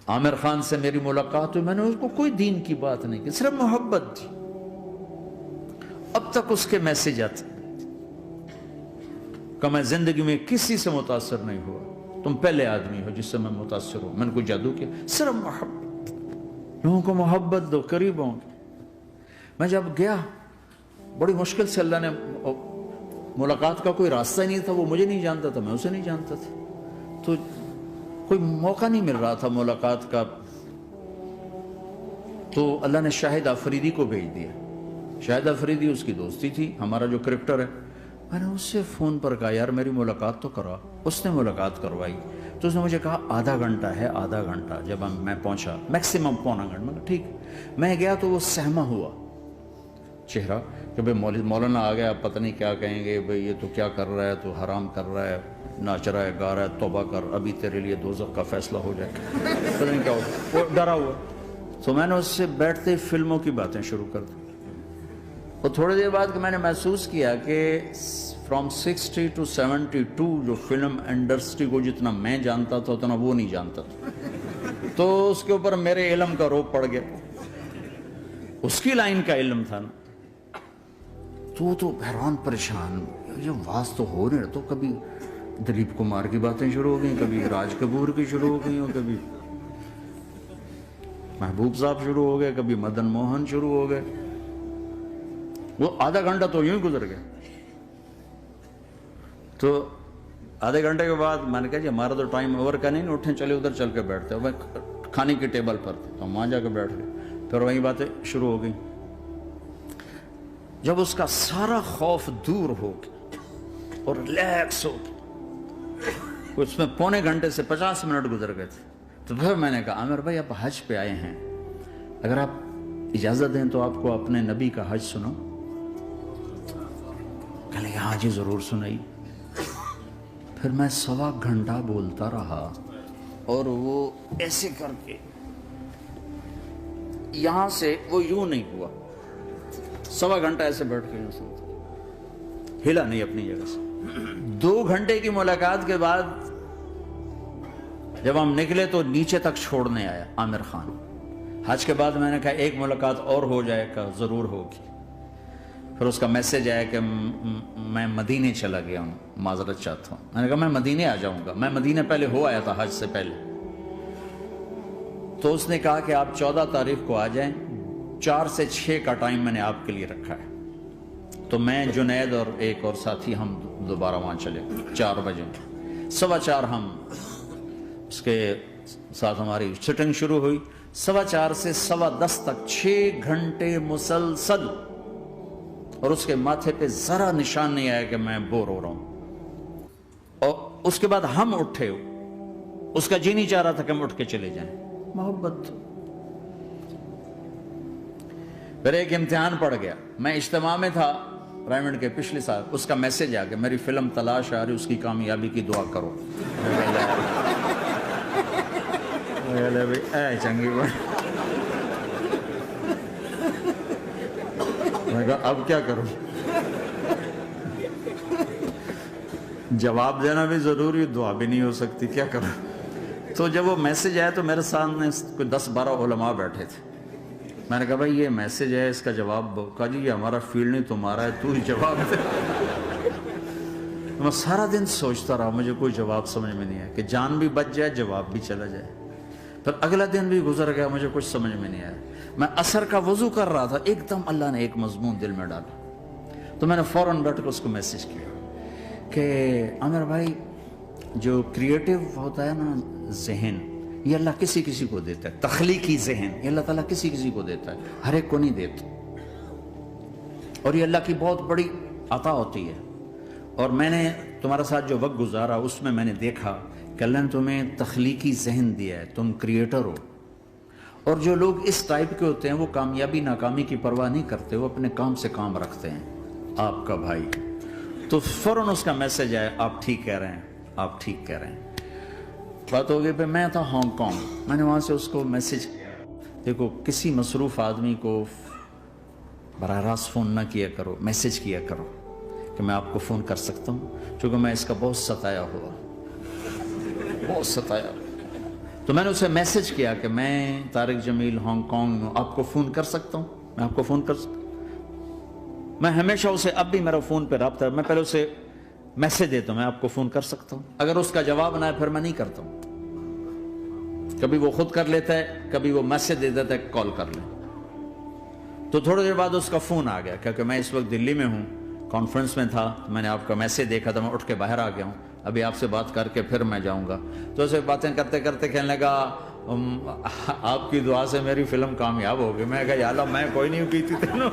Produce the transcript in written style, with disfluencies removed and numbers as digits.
عامر خان سے میری ملاقات ہوئی، میں نے اس کو کوئی دین کی بات نہیں کی، صرف محبت تھی۔ اب تک اس کے میسج آتے کہ میں زندگی میں کسی سے متاثر نہیں ہوا، تم پہلے آدمی ہو جس سے میں متاثر ہوں۔ میں نے کوئی جادو کیا؟ صرف محبت، لوگوں کو محبت دو، قریب ہوں۔ میں جب گیا بڑی مشکل سے اللہ نے، ملاقات کا کوئی راستہ ہی نہیں تھا، وہ مجھے نہیں جانتا تھا، میں اسے نہیں جانتا تھا، تو کوئی موقع نہیں مل رہا تھا ملاقات کا۔ تو اللہ نے شاہد آفریدی کو بھیج دیا۔ شاہد آفریدی اس کی دوستی تھی، ہمارا جو کرکٹر ہے۔ میں نے اس سے فون پر کہا یار میری ملاقات تو کرا۔ اس نے ملاقات کروائی، تو اس نے مجھے کہا آدھا گھنٹہ ہے، آدھا گھنٹہ۔ جب میں پہنچا میکسیمم پونا گھنٹہ، میں کہا ٹھیک۔ میں گیا تو وہ سہما ہوا چہرہ کہ بھئی مولانا آ گیا، پتہ نہیں کیا کہیں گے، بھئی یہ تو کیا کر رہا ہے، تو حرام کر رہا ہے، ناچ رہا ہے، گا رہا ہے، توبہ کر، ابھی تیرے لیے دوزخ کا فیصلہ ہو جائے، پتہ نہیں کیا ہو، وہ ڈرا ہوا۔ تو میں نے اس سے بیٹھتے فلموں کی باتیں شروع کر دی۔ اور تھوڑی دیر بعد میں نے محسوس کیا کہ فرام 60 to 72 جو فلم انڈسٹری کو جتنا میں جانتا تھا اتنا وہ نہیں جانتا تھا۔ تو اس کے اوپر میرے علم کا روپ پڑ گیا، اس کی لائن کا علم تھا نا۔ تو حیران پریشان، یہ واز تو ہو رہے، تو کبھی دلیپ کمار کی باتیں شروع ہو گئیں، کبھی راج کپور کی شروع ہو گئی، کبھی محبوب صاحب شروع ہو گئے، کبھی مدن موہن شروع ہو گئے۔ وہ آدھا گھنٹہ تو یوں ہی گزر گیا۔ تو آدھے گھنٹے کے بعد میں نے کہا جی ہمارا تو ٹائم اوور کا نہیں، اٹھیں چلے ادھر چل کے بیٹھتے ہیں۔ میں کھانے کی ٹیبل پر تھا تو ہم وہاں جا کے بیٹھ گئے، پھر وہیں باتیں شروع ہو گئیں۔ جب اس کا سارا خوف دور ہو گیا اور ریلیکس ہو گیا، اس میں پونے گھنٹے سے 50 منٹ گزر گئے تھے، تو پھر میں نے کہا عامر بھائی آپ حج پہ آئے ہیں، اگر آپ اجازت دیں تو آپ کو اپنے نبی کا حج سنو۔ کہنے لگے ہاں جی ضرور سنائی۔ پھر میں 1.25 گھنٹہ بولتا رہا، اور وہ ایسے کر کے یہاں سے وہ یوں نہیں ہوا، 1.25 گھنٹہ ایسے بیٹھ کے یوں سنتا، ہلا نہیں اپنی جگہ سے۔ 2 گھنٹے کی ملاقات کے بعد جب ہم نکلے تو نیچے تک چھوڑنے آیا عامر خان۔ حج کے بعد میں نے کہا ایک ملاقات اور ہو جائے گا، ضرور ہوگی۔ پھر اس کا میسج آیا کہ میں مدینے چلا گیا ہوں، معذرت چاہتا ہوں۔ میں نے کہا میں مدینے آ جاؤں گا، میں مدینے پہلے ہو آیا تھا حج سے پہلے۔ تو اس نے کہا کہ آپ 14 تاریخ کو آ جائیں، 4 سے 6 کا ٹائم میں نے آپ کے لیے رکھا ہے۔ تو میں جنید اور ایک اور ساتھی ہم دوبارہ وہاں چلے 4 بجے، 4:15 ہم اس کے ساتھ ہماری سٹنگ شروع ہوئی۔ 4:15 سے 10:15 تک 6 گھنٹے مسلسل، اور اس کے ماتھے پہ ذرا نشان نہیں آیا کہ میں بور ہو رہا ہوں۔ اور اس کے بعد ہم اٹھے، اس کا جی نہیں چاہ رہا تھا کہ ہم اٹھ کے چلے جائیں، محبت۔ پھر ایک امتحان پڑ گیا، میں اجتماع میں تھا پرائمنٹ کے پچھلے سال، اس کا میسج آ گیا میری فلم تلاش آ رہی، اس کی کامیابی کی دعا کرو۔ اے چنگی بات، میں کہا اب کیا کروں، جواب دینا بھی ضروری، دعا بھی نہیں ہو سکتی، کیا کروں۔ تو جب وہ میسج آیا تو میرے سامنے کوئی 10-12 علماء بیٹھے تھے۔ میں نے کہا بھائی یہ میسج ہے، اس کا جواب، کہا جی یہ ہمارا فیلڈ نہیں تمہارا ہے، تو ہی جواب دے۔ میں سارا دن سوچتا رہا، مجھے کوئی جواب سمجھ میں نہیں آیا، کہ جان بھی بچ جائے جواب بھی چلا جائے۔ پھر اگلا دن بھی گزر گیا، مجھے کچھ سمجھ میں نہیں آیا۔ میں عصر کا وضو کر رہا تھا، ایک دم اللہ نے ایک مضمون دل میں ڈالا، تو میں نے فوراً بیٹھ کر اس کو میسج کیا کہ عامر بھائی جو کریٹو ہوتا ہے نا ذہن، یہ اللہ کسی کسی کو دیتا ہے، تخلیقی ذہن یہ اللہ تعالیٰ کسی کسی کو دیتا ہے، ہر ایک کو نہیں دیتا، اور یہ اللہ کی بہت بڑی عطا ہوتی ہے۔ اور میں نے تمہارے ساتھ جو وقت گزارا اس میں نے دیکھا کہ اللہ نے تمہیں تخلیقی ذہن دیا ہے، تم کریٹر ہو۔ اور جو لوگ اس ٹائپ کے ہوتے ہیں وہ کامیابی ناکامی کی پرواہ نہیں کرتے، وہ اپنے کام سے کام رکھتے ہیں۔ آپ کا بھائی، تو فوراً اس کا میسج آیا آپ ٹھیک کہہ رہے ہیں، آپ ٹھیک کہہ رہے ہیں۔ بات ہو گئی پہ میں تھا ہانگ کانگ، میں نے وہاں سے اس کو میسج کیا، دیکھو کسی مصروف آدمی کو براہ راست فون نہ کیا کرو، میسج کیا کرو کہ میں آپ کو فون کر سکتا ہوں، چونکہ میں اس کا بہت ستایا ہوا، بہت ستایا۔ تو میں نے اسے میسج کیا کہ میں طارق جمیل ہانگ کانگ میں آپ کو فون کر سکتا ہوں، میں آپ کو فون کر سکتا ہوں۔ میں ہمیشہ اسے، اب بھی میرا فون پہ رابطہ ہے، میں پہلے اسے میسج دیتا ہوں میں آپ کو فون کر سکتا ہوں، اگر اس کا جواب نہ ہے پھر میں نہیں کرتا ہوں۔ کبھی وہ خود کر لیتا ہے، کبھی وہ میسج دے دیتا ہے کال کر لیں۔ تو تھوڑی دیر بعد اس کا فون آ گیا، کیونکہ میں اس وقت دلی میں ہوں، کانفرنس میں تھا، میں نے آپ کا میسج دیکھا تھا، میں اٹھ کے باہر آ گیا ہوں، ابھی آپ سے بات کر کے پھر میں جاؤں گا۔ تو اسے باتیں کرتے کرتے کہنے لگا آپ کی دعا سے میری فلم کامیاب ہو گئی۔ میں کہا یا اللہ میں کوئی نہیں کی تھی تینوں